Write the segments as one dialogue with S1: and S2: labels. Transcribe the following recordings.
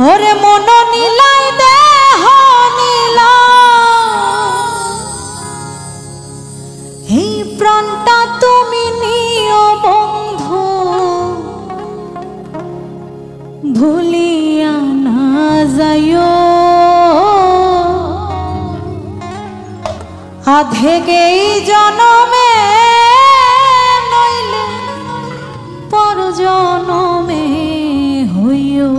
S1: ওরে মন নীলাই দেহ নীলা এই প্রাণটা তুমি নিও বন্ধু ভুলিয়া না যাইও আধেকেই জনমে নইলে পর জনমে হইও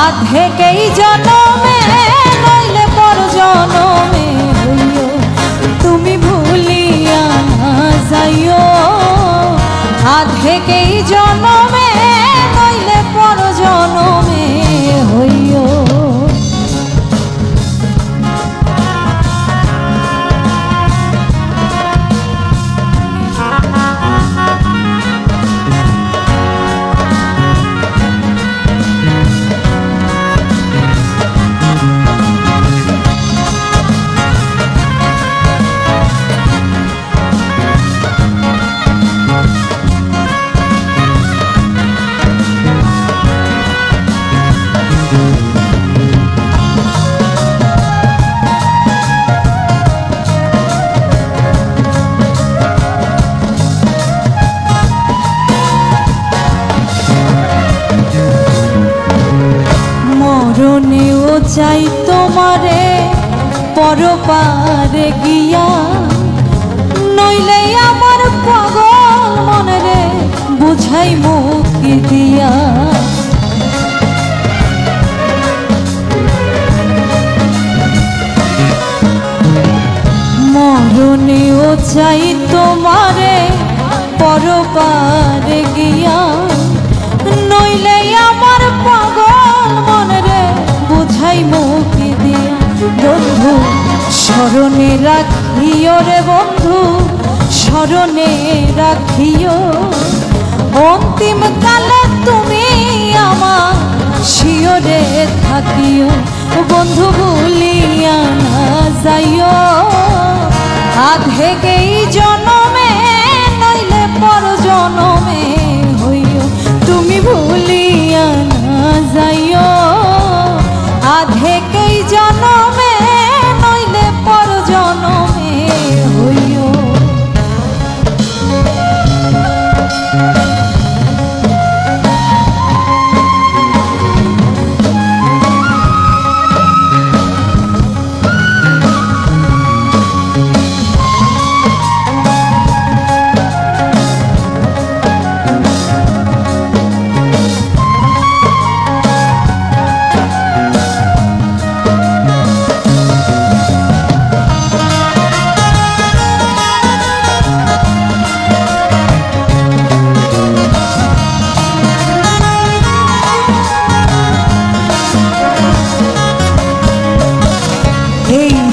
S1: আধেকেই জনমে নইলে পর জনমে হইও তুমি ভুলিয়া না যাইও আধেকেই জনমে নইলে পর জনমে হইও মরণেও চাই তোমারে পরপারে গিয়া নইলে আমার পাগল মনে রে বুঝাই মুখি দিয়া মরণেও চাই তোমারে পরপারে গিয়া নইলে আমার পাগল মনে রে বুঝাই মুখি দিয়া বন্ধু স্মরণে রাখিও রে বন্ধু স্মরণে রাখিও অন্তিম কালে তুমি আমার শিওরে থাকিও বন্ধু ভুলিয়া না যাইও আধেকেই জনমে নইলে পর জনমে হইও তুমি ভুলিয়া না যাইও আধেকেই জনমে নইলে পর জনমে হইও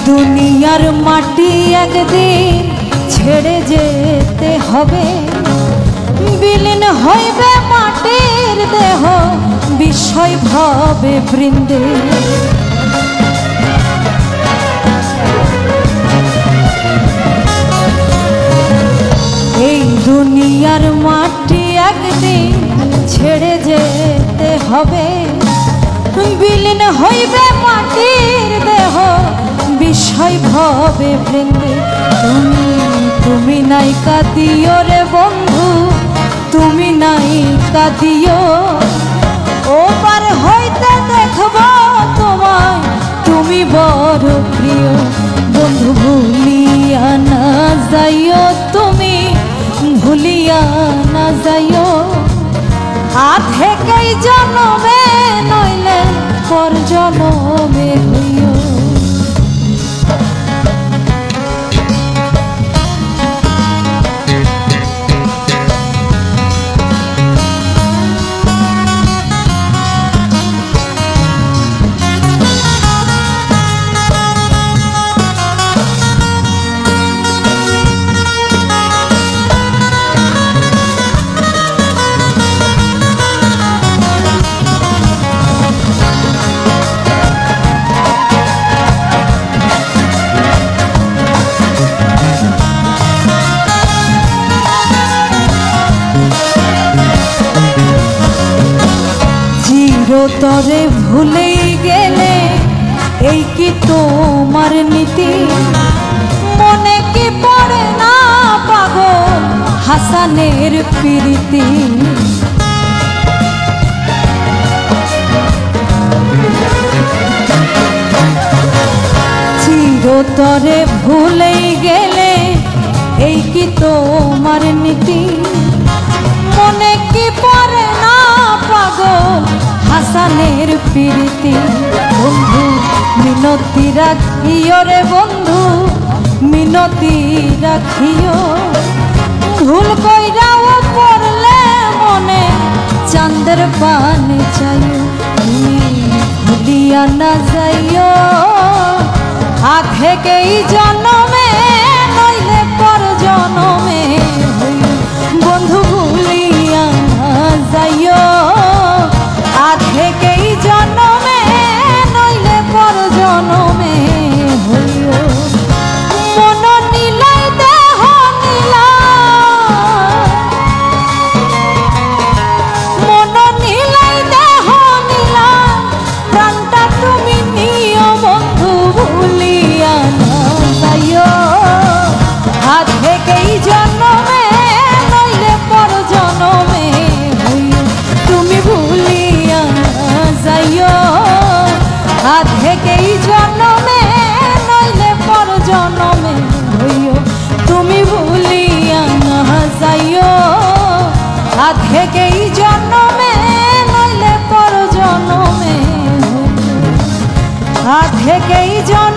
S1: দুনিয়ার মাটি একদিন ছেড়ে যেতে হবে বিলীন হইবে মাটির দেহ বিষয় ভাবে বৃন্দে এই দুনিয়ার মাটি একদিন ছেড়ে যেতে হবে বিলীন হইবে মাটির দেহ বিষয় ভাবে বৃন্দে তুমি নাই কাঁদিও রে বন্ধু তুমি নাই কাঁদিও ও পার হইতে দেখব তোমার বড় প্রিয় বন্ধু ভুলিয়া না যাইও তুমি ভুলিয়া না যাইও আধেকেই জনমে নইলে পর জনমে হইও তরে ভুলেই গেলে এই কি তোমার নীতি মনে কি পড়ে না পাগল হাসানের প্রীতি চিরতরে ভুলেই গেলে এই কি তোমার নীতি মনে কি পড়ে না পাগল হাসানের প্রীতি বন্ধু মিনতি রাখিও রে বন্ধু মিনতি রাখিও ভুল কইরাও পড়লে মনে চাঁদের পানে চাইও তুমি ভুলিয়া না যাইও আধেকেই জনমে নইলে পর জনমে হইও বন্ধু ভুলিয়া না যাইও আধেকেই জনমে নইলে পর জনমে হইও মন নীলাই দেহ নীলা মন নীলাই দেহ নীলা প্রাণটা তুমি নিও বন্ধু ভুলিয়া না যাইও আধেকেই জনমে নইলে পর জনমে হইও তুমি ভুলিয়া যাইও আধেকেই জনমে নইলে পর জনমে হইও তুমি ভুলিয়া না যাইও আধেকেই জনমে নইলে পর জনমে আধেকেই জন